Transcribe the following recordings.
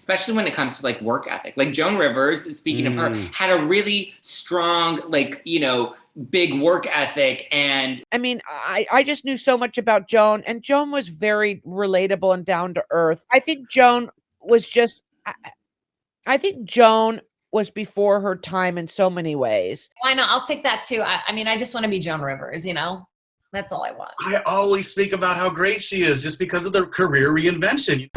especially when it comes to like work ethic. Like Joan Rivers, speaking of her, had a really strong, like, you know, big work ethic. And I mean, I just knew so much about Joan, and Joan was very relatable and down to earth. I think Joan was just, I think Joan was before her time in so many ways. Why not? I'll take that too. I mean, I just want to be Joan Rivers, you know? That's all I want. I always speak about how great she is just because of the career reinvention.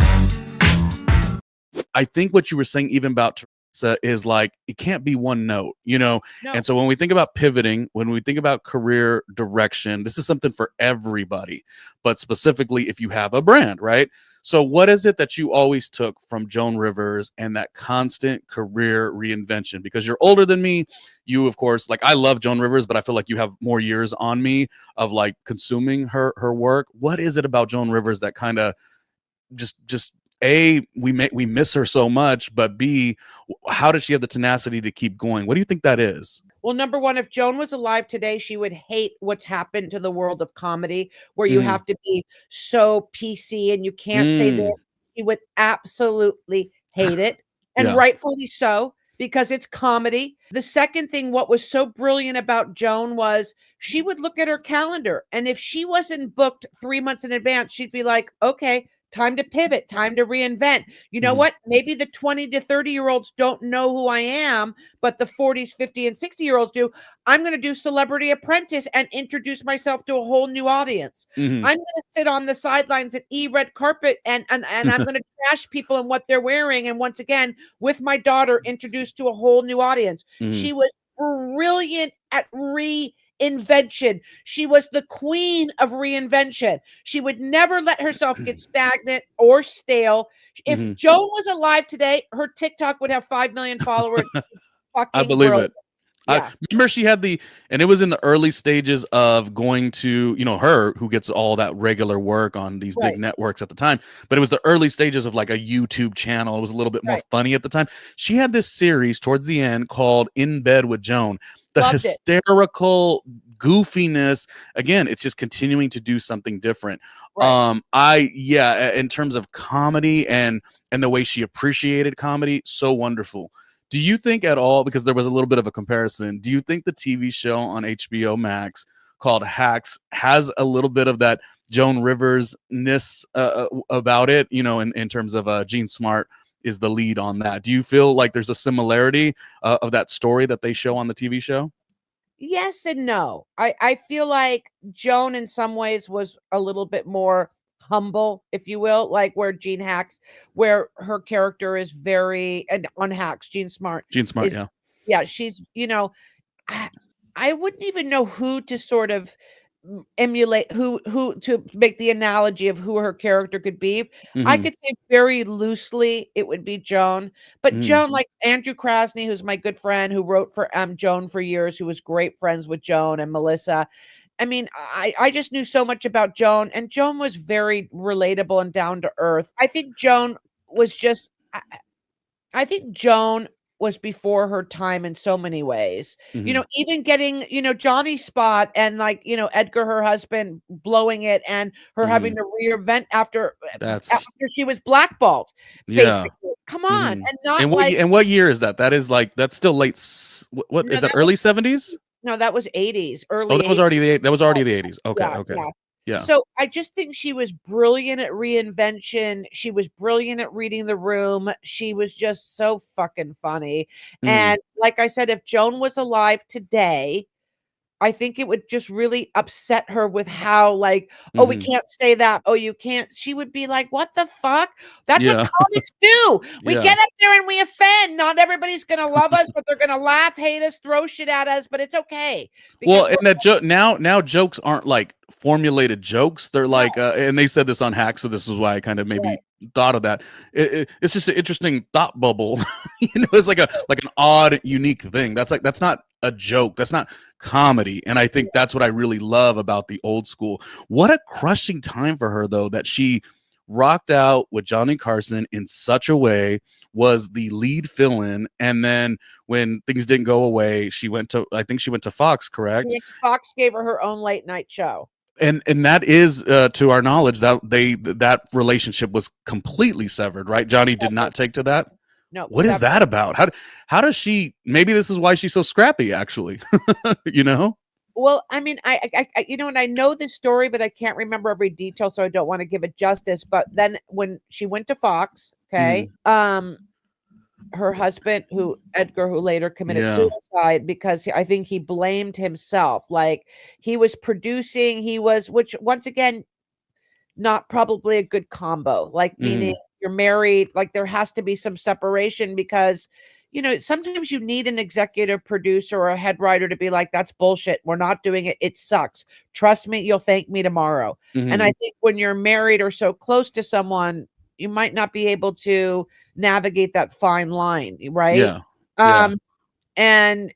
I think what you were saying even about Teresa is like, it can't be one note, you know? No. And so when we think about pivoting, when we think about career direction, this is something for everybody, but specifically if you have a brand, right? So what is it that you always took from Joan Rivers and that constant career reinvention? Because you're older than me, you, of course, like I love Joan Rivers, but I feel like you have more years on me of like consuming her work. What is it about Joan Rivers that kind of just A, we miss her so much, but B, how did she have the tenacity to keep going? What do you think that is? Well, number one, if Joan was alive today, she would hate what's happened to the world of comedy, where you have to be so PC and you can't say this. She would absolutely hate it, and rightfully so, because it's comedy. The second thing, what was so brilliant about Joan was she would look at her calendar, and if she wasn't booked 3 months in advance, she'd be like, okay, time to pivot, time to reinvent. You know what? Maybe the 20 to 30-year-olds don't know who I am, but the 40s, 50 and 60-year-olds do. I'm going to do Celebrity Apprentice and introduce myself to a whole new audience. I'm going to sit on the sidelines at red carpet and I'm going to trash people and what they're wearing. And once again, with my daughter, introduced to a whole new audience. She was brilliant at reinvention. She was the queen of reinvention. She would never let herself get stagnant or stale. If Joan was alive today, her TikTok would have 5 million followers. I believe it. Yeah. I remember she had and it was in the early stages of going to, you know, her who gets all that regular work on these big networks at the time, but it was the early stages of like a YouTube channel. It was a little bit more funny at the time. She had this series towards the end called In Bed with Joan. The Loved hysterical goofiness, again, it's just continuing to do something different. In terms of comedy and the way she appreciated comedy, so wonderful. Do you think at all, because there was a little bit of a comparison, do you think the TV show on HBO Max called Hacks has a little bit of that Joan Rivers-ness about it, you know, in terms of Jean Smart is the lead on that? Do you feel like there's a similarity of that story that they show on the TV show? Yes and no. I feel like Joan in some ways was a little bit more humble, if you will, like where Jean Hacks, where her character is very, and on Hacks, Jean Smart, she's, you know, I wouldn't even know who to sort of emulate, who to make the analogy of who her character could be. I could say very loosely it would be Joan, but Joan, like Andrew Krasny, who's my good friend, who wrote for Joan for years, who was great friends with Joan and Melissa. I mean, I just knew so much about Joan, and Joan was very relatable and down to earth. I think Joan was just, I think Joan was before her time in so many ways. You know, even getting, you know, Johnny's spot and like, you know, Edgar, her husband, blowing it and her having to reinvent after she was blackballed. Basically. Come on. And not and what year is that? That is like, that's still late. What is that? Early 70s? No, that was 80s. Early. Oh, that was already the 80s. Okay. Yeah. So I just think she was brilliant at reinvention. She was brilliant at reading the room. She was just so fucking funny. And like I said, if Joan was alive today, I think it would just really upset her with how like, oh, we can't say that. Oh, you can't. She would be like, what the fuck? That's what comics do. We get up there and we offend. Not everybody's going to love us, but they're going to laugh, hate us, throw shit at us, but it's okay. Well, and that now jokes aren't like formulated jokes. They're like, and they said this on Hacks, so this is why I kind of maybe thought of that. It's just an interesting thought bubble. You know, it's like an odd, unique thing. That's not a joke. That's not comedy. And I think that's what I really love about the old school. What a crushing time for her, though, that she rocked out with Johnny Carson in such a way, was the lead fill-in, and then when things didn't go away, I think she went to Fox, correct? Fox gave her own late night show. And that is to our knowledge that that relationship was completely severed, right? Johnny did not take to that. No. What is that about? How does she? Maybe this is why she's so scrappy. Actually, you know. Well, I mean, and I know this story, but I can't remember every detail, so I don't want to give it justice. But then when she went to Fox, okay, her husband, Edgar, who later committed suicide because I think he blamed himself. Like he was producing, which once again, not probably a good combo. Like meaning you're married, like there has to be some separation because sometimes you need an executive producer or a head writer to be like, that's bullshit. We're not doing it. It sucks. Trust me. You'll thank me tomorrow. And I think when you're married or so close to someone, you might not be able to navigate that fine line. Right. And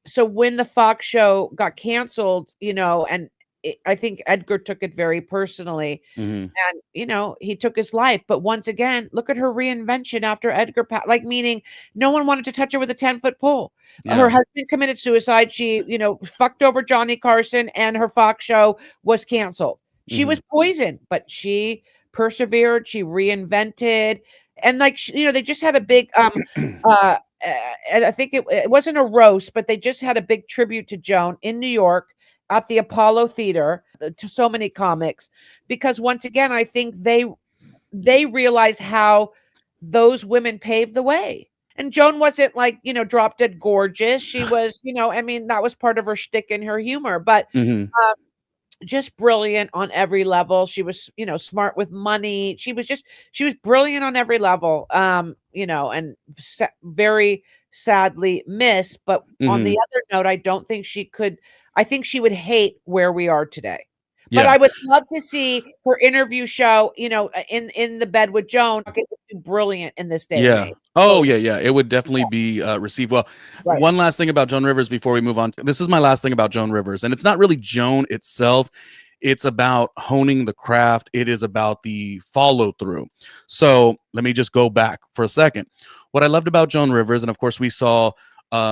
so when the Fox show got canceled, and I think Edgar took it very personally and, he took his life. But once again, look at her reinvention after Edgar, like meaning no one wanted to touch her with a 10-foot pole. Her husband committed suicide. She, fucked over Johnny Carson and her Fox show was canceled. She was poisoned, but she persevered. She reinvented. And like, they just had a big, and I think it wasn't a roast, but they just had a big tribute to Joan in New York at the Apollo Theater to so many comics, because once again, I think they realize how those women paved the way. And Joan wasn't like, drop dead gorgeous. She was, I mean, that was part of her shtick and her humor, but just brilliant on every level. She was, smart with money. She was brilliant on every level, and very sadly missed. But on the other note, I don't think she could. I think she would hate where we are today. But I would love to see her interview show, in the bed with Joan. It would be brilliant in this day and age. Oh, yeah. It would definitely be received well. Right. One last thing about Joan Rivers before we move on. This is my last thing about Joan Rivers. And it's not really Joan itself. It's about honing the craft. It is about the follow through. So let me just go back for a second. What I loved about Joan Rivers, and of course we saw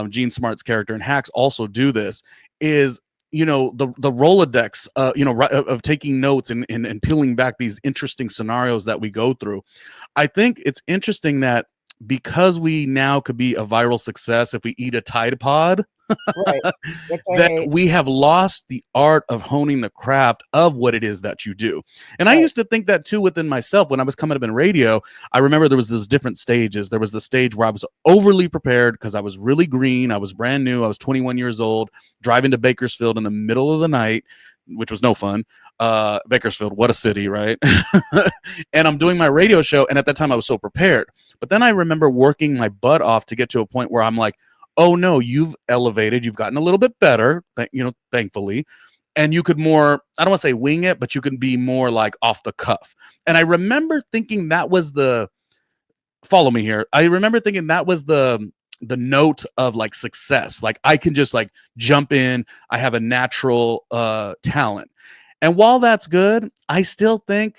Jean Smart's character in Hacks also do this, is the Rolodex of taking notes and peeling back these interesting scenarios that we go through. I think it's interesting that because we now could be a viral success if we eat a Tide Pod, that we have lost the art of honing the craft of what it is that you do. And I used to think that too within myself when I was coming up in radio. I remember there was those different stages. There was the stage where I was overly prepared because I was really green. I was brand new. I was 21 years old, driving to Bakersfield in the middle of the night, which was no fun. Bakersfield, what a city, right? And I'm doing my radio show. And at that time I was so prepared. But then I remember working my butt off to get to a point where I'm like, oh no, you've elevated, you've gotten a little bit better, thankfully. And you could more, I don't want to say wing it, but you can be more like off the cuff. And I remember thinking that was follow me here. I remember thinking that was the note of like success. Like I can just like jump in. I have a natural talent. And while that's good, I still think,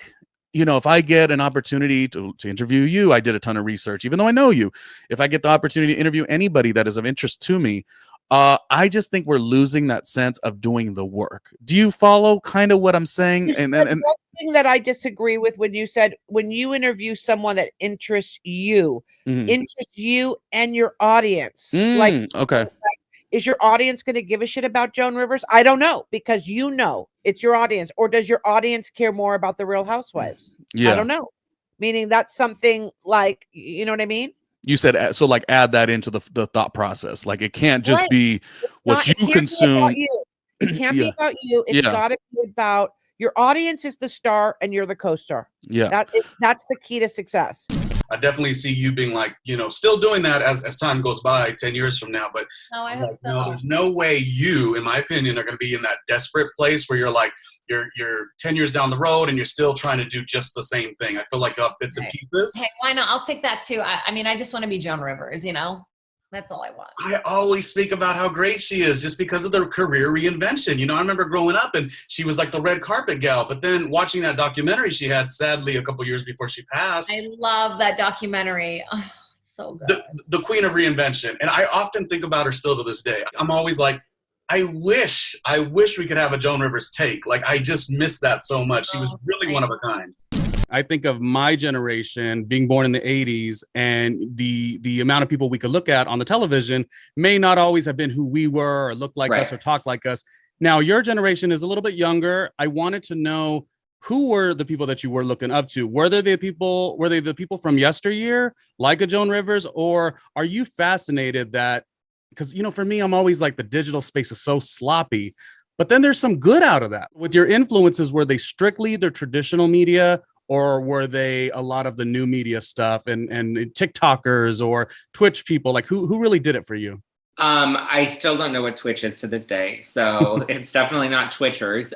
if I get an opportunity to interview you, I did a ton of research, even though I know you. If I get the opportunity to interview anybody that is of interest to me, I just think we're losing that sense of doing the work. Do you follow kind of what I'm saying? And one thing that I disagree with when you said, when you interview someone that interests you and your audience, okay. Is your audience going to give a shit about Joan Rivers? I don't know, because it's your audience. Or does your audience care more about the Real Housewives? Yeah. I don't know. Meaning that's something like, you know what I mean? You said, so like add that into the thought process. Like it can't just be what you consume. It can't be about you. It's got to be about your audience is the star and you're the co-star. Yeah. That's the key to success. I definitely see you being like, still doing that as time goes by 10 years from now. But I hope so. There's no way you, in my opinion, are going to be in that desperate place where you're like, you're 10 years down the road and you're still trying to do just the same thing. I feel like bits and pieces. Hey, why not? I'll take that too. I mean, I just want to be Joan Rivers, That's all I want. I always speak about how great she is just because of the career reinvention. I remember growing up and she was like the red carpet gal. But then watching that documentary she had, sadly, a couple years before she passed. I love that documentary. Oh, it's so good. The queen of reinvention. And I often think about her still to this day. I'm always like, I wish we could have a Joan Rivers take. Like, I just missed that so much. She was really one of a kind. I think of my generation being born in the 80s, and the amount of people we could look at on the television may not always have been who we were or look like us or talk like us. Now, your generation is a little bit younger. I wanted to know, who were the people that you were looking up to? Were they the people from yesteryear, like a Joan Rivers, or are you fascinated that, because, you know, for me, I'm always like, the digital space is so sloppy, but then there's some good out of that. With your influences, were they strictly the traditional media, or were they a lot of the new media stuff and TikTokers or Twitch people? Like, who really did it for you? I still don't know what Twitch is to this day, so it's definitely not Twitchers.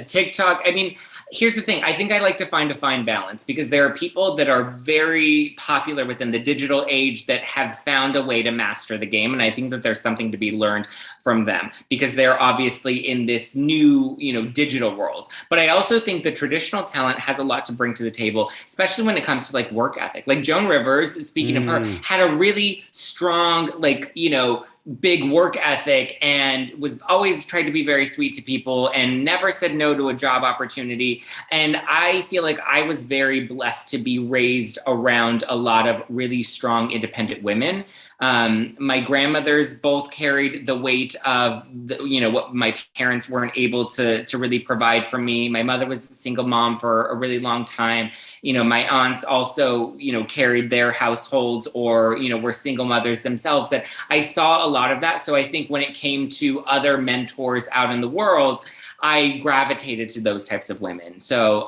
TikTok, I mean, here's the thing. I think I like to find a fine balance, because there are people that are very popular within the digital age that have found a way to master the game, and I think that there's something to be learned from them, because they're obviously in this new, you know, digital world. But I also think the traditional talent has a lot to bring to the table, especially when it comes to like work ethic. Like Joan Rivers, speaking of her, had a really strong, like, you know, big work ethic, and was always tried to be very sweet to people and never said no to a job opportunity. And I feel like I was very blessed to be raised around a lot of really strong, independent women. My grandmothers both carried the weight of, you know, what my parents weren't able to really provide for me. My mother was a single mom for a really long time. You know, my aunts also, you know, carried their households, or, you know, were single mothers themselves. That I saw a lot of that. So I think when it came to other mentors out in the world, I gravitated to those types of women. So,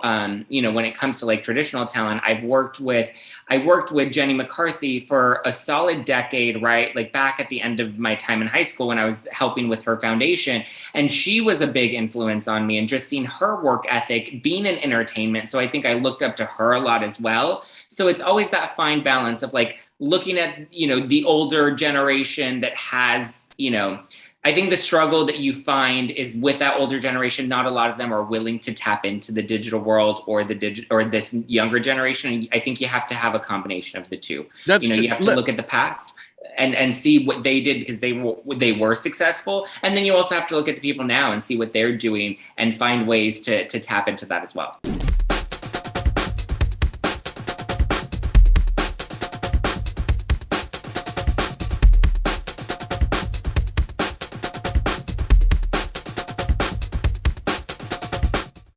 you know, when it comes to like traditional talent, I worked with Jenny McCarthy for a solid decade, right? Like back at the end of my time in high school when I was helping with her foundation. And she was a big influence on me, and just seeing her work ethic, being in entertainment. So I think I looked up to her a lot as well. So it's always that fine balance of like looking at, you know, the older generation that has, you know, I think the struggle that you find is with that older generation, not a lot of them are willing to tap into the digital world or this younger generation. And I think you have to have a combination of the two. That's you know, true. You have to look at the past and see what they did, because they were successful. And then you also have to look at the people now and see what they're doing and find ways to tap into that as well.